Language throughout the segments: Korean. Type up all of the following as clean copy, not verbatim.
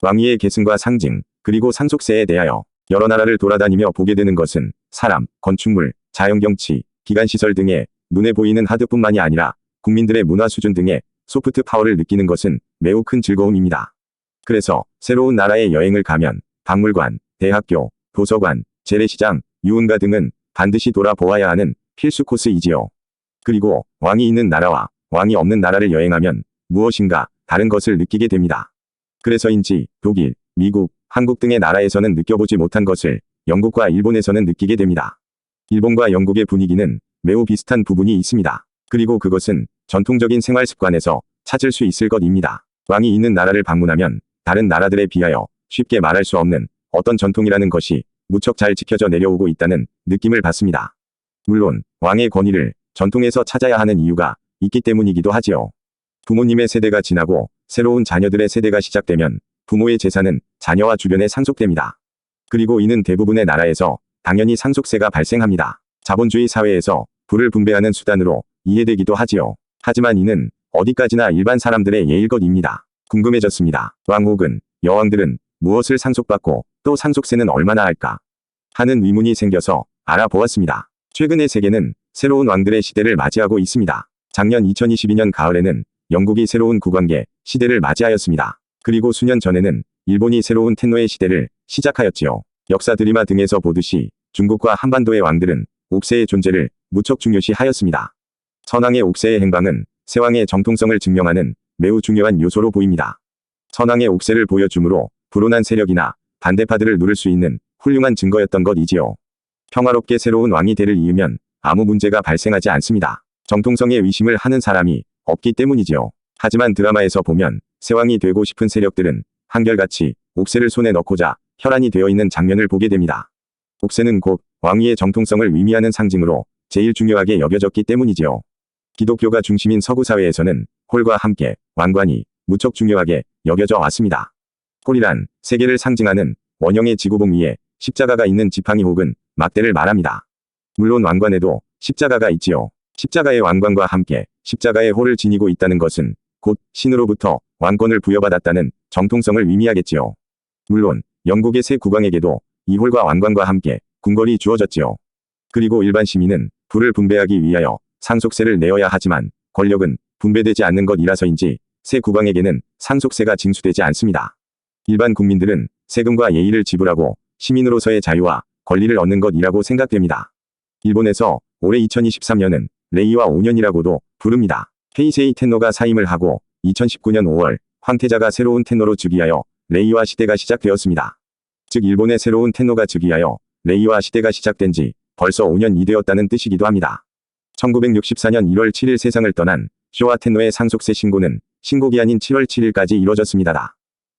왕위의 계승과 상징, 그리고 상속세에 대하여 여러 나라를 돌아다니며 보게 되는 것은 사람, 건축물, 자연경치, 기관시설 등의 눈에 보이는 하드뿐만이 아니라 국민들의 문화 수준 등의 소프트 파워를 느끼는 것은 매우 큰 즐거움입니다. 그래서 새로운 나라에 여행을 가면 박물관, 대학교, 도서관, 재래시장, 유흥가 등은 반드시 돌아보아야 하는 필수 코스이지요. 그리고 왕이 있는 나라와 왕이 없는 나라를 여행하면 무엇인가 다른 것을 느끼게 됩니다. 그래서인지 독일, 미국, 한국 등의 나라에서는 느껴보지 못한 것을 영국과 일본에서는 느끼게 됩니다. 일본과 영국의 분위기는 매우 비슷한 부분이 있습니다. 그리고 그것은 전통적인 생활 습관에서 찾을 수 있을 것입니다. 왕이 있는 나라를 방문하면 다른 나라들에 비하여 쉽게 말할 수 없는 어떤 전통이라는 것이 무척 잘 지켜져 내려오고 있다는 느낌을 받습니다. 물론 왕의 권위를 전통에서 찾아야 하는 이유가 있기 때문이기도 하지요. 부모님의 세대가 지나고 새로운 자녀들의 세대가 시작되면 부모의 재산은 자녀와 주변에 상속됩니다. 그리고 이는 대부분의 나라에서 당연히 상속세가 발생합니다. 자본주의 사회에서 부를 분배하는 수단으로 이해되기도 하지요. 하지만 이는 어디까지나 일반 사람들의 예일 것입니다. 궁금해졌습니다. 왕 혹은 여왕들은 무엇을 상속받고 또 상속세는 얼마나 할까 하는 의문이 생겨서 알아보았습니다. 최근의 세계는 새로운 왕들의 시대를 맞이하고 있습니다. 작년 2022년 가을에는 영국이 새로운 국왕계 시대를 맞이하였습니다. 그리고 수년 전에는 일본이 새로운 텐노의 시대를 시작하였지요. 역사 드라마 등에서 보듯이 중국과 한반도의 왕들은 옥세의 존재를 무척 중요시하였습니다. 선왕의 옥세의 행방은 세왕의 정통성을 증명하는 매우 중요한 요소로 보입니다. 선왕의 옥세를 보여줌으로 불온한 세력이나 반대파들을 누를 수 있는 훌륭한 증거였던 것이지요. 평화롭게 새로운 왕이 대를 이으면 아무 문제가 발생하지 않습니다. 정통성에 의심을 하는 사람이 없기 때문이지요. 하지만 드라마에서 보면 새왕이 되고 싶은 세력들은 한결같이 옥세를 손에 넣고자 혈안이 되어 있는 장면을 보게 됩니다. 옥세는 곧 왕위의 정통성을 의미하는 상징으로 제일 중요하게 여겨졌기 때문이지요. 기독교가 중심인 서구 사회에서는 홀과 함께 왕관이 무척 중요하게 여겨져 왔습니다. 홀이란 세계를 상징하는 원형의 지구봉 위에 십자가가 있는 지팡이 혹은 막대를 말합니다. 물론 왕관에도 십자가가 있지요. 십자가의 왕관과 함께 십자가의 홀을 지니고 있다는 것은 곧 신으로부터 왕권을 부여받았다는 정통성을 의미하겠지요. 물론 영국의 새 국왕에게도 이 홀과 왕관과 함께 궁궐이 주어졌지요. 그리고 일반 시민은 부를 분배하기 위하여 상속세를 내어야 하지만 권력은 분배되지 않는 것이라서인지 새 국왕에게는 상속세가 징수되지 않습니다. 일반 국민들은 세금과 예의를 지불하고 시민으로서의 자유와 권리를 얻는 것이라고 생각됩니다. 일본에서 올해 2023년은 레이와 5년이라고도 부릅니다. 헤이세이 텐노가 사임을 하고 2019년 5월 황태자가 새로운 텐노로 즉위하여 레이와 시대가 시작되었습니다. 즉 일본의 새로운 텐노가 즉위하여 레이와 시대가 시작된 지 벌써 5년이 되었다는 뜻이기도 합니다. 1964년 1월 7일 세상을 떠난 쇼와 텐노의 상속세 신고는 신고기한인 7월 7일까지 이뤄졌습니다.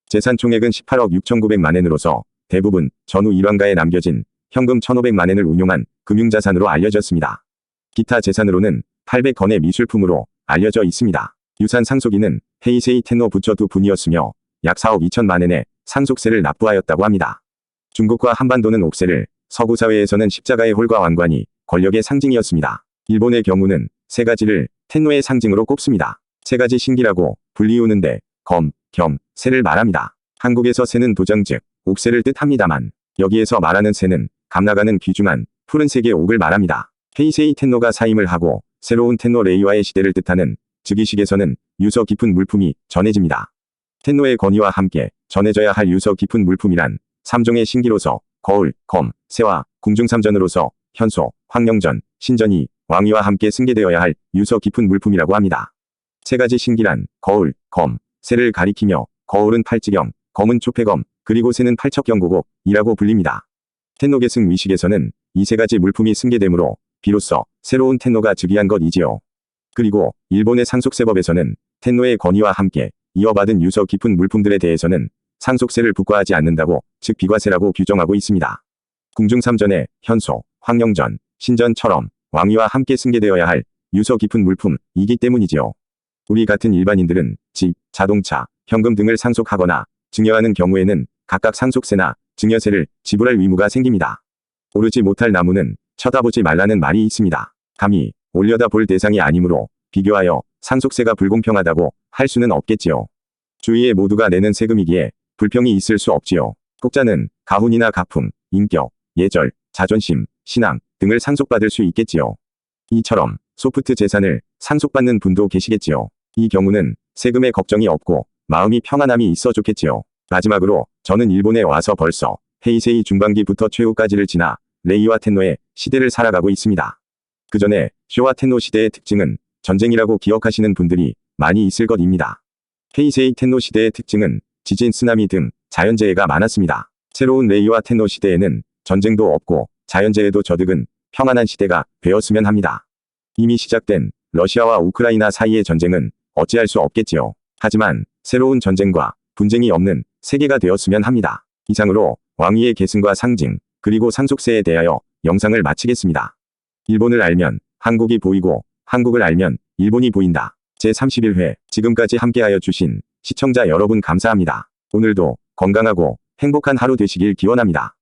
재산 총액은 18억 6,900만 엔으로서 대부분 전후 일왕가에 남겨진 현금 1,500만 엔을 운용한 금융자산으로 알려졌습니다. 기타 재산으로는 800건의 미술품으로 알려져 있습니다. 유산 상속인은 헤이세이 텐노 부처 두 분이었으며 약 4억 2천만 엔의 상속세를 납부하였다고 합니다. 중국과 한반도는 옥세를, 서구 사회에서는 십자가의 홀과 왕관이 권력의 상징이었습니다. 일본의 경우는 세 가지를 텐노의 상징으로 꼽습니다. 세 가지 신기라고 불리우는데 검, 겸, 세를 말합니다. 한국에서 세는 도장 즉 옥세를 뜻합니다만 여기에서 말하는 세는 감나가는 귀중한 푸른색의 옥을 말합니다. 헤이세이 텐노가 사임을 하고 새로운 텐노 레이와의 시대를 뜻하는 즉위식에서는 유서 깊은 물품이 전해집니다. 텐노의 권위와 함께 전해져야 할 유서 깊은 물품이란 3종의 신기로서 거울, 검, 세와 궁중삼전으로서 현소, 황령전, 신전이 왕위와 함께 승계되어야 할 유서 깊은 물품이라고 합니다. 세 가지 신기란 거울, 검, 세를 가리키며 거울은 팔찌경, 검은 초패검, 그리고 세는 팔척경고곡이라고 불립니다. 텐노 계승 위식에서는 이 세 가지 물품이 승계되므로 비로소 새로운 텐노가 즉위한 것이지요. 그리고 일본의 상속세법에서는 텐노의 권위와 함께 이어받은 유서 깊은 물품들에 대해서는 상속세를 부과하지 않는다고 즉 비과세라고 규정하고 있습니다. 궁중삼전의 현소, 황령전, 신전처럼 왕위와 함께 승계되어야 할 유서 깊은 물품이기 때문이지요. 우리 같은 일반인들은 집, 자동차, 현금 등을 상속하거나 증여하는 경우에는 각각 상속세나 증여세를 지불할 의무가 생깁니다. 오르지 못할 나무는 쳐다보지 말라는 말이 있습니다. 감히 올려다볼 대상이 아니므로 비교하여 상속세가 불공평하다고 할 수는 없겠지요. 주위에 모두가 내는 세금이기에 불평이 있을 수 없지요. 혹자는 가훈이나 가풍, 인격, 예절, 자존심, 신앙 등을 상속받을 수 있겠지요. 이처럼 소프트 재산을 상속받는 분도 계시겠지요. 이 경우는 세금에 걱정이 없고 마음이 평안함이 있어 좋겠지요. 마지막으로 저는 일본에 와서 벌써 헤이세이 중반기부터 최후까지를 지나 레이와 텐노의 시대를 살아가고 있습니다. 그 전에 쇼와 텐노 시대의 특징은 전쟁이라고 기억하시는 분들이 많이 있을 것입니다. 헤이세이 텐노 시대의 특징은 지진, 쓰나미 등 자연재해가 많았습니다. 새로운 레이와 텐노 시대에는 전쟁도 없고 자연재해도 저득은 평안한 시대가 되었으면 합니다. 이미 시작된 러시아와 우크라이나 사이의 전쟁은 어찌할 수 없겠지요. 하지만 새로운 전쟁과 분쟁이 없는 세계가 되었으면 합니다. 이상으로 왕위의 계승과 상징, 그리고 상속세에 대하여 영상을 마치겠습니다. 일본을 알면 한국이 보이고 한국을 알면 일본이 보인다. 제31회 지금까지 함께하여 주신 시청자 여러분 감사합니다. 오늘도 건강하고 행복한 하루 되시길 기원합니다.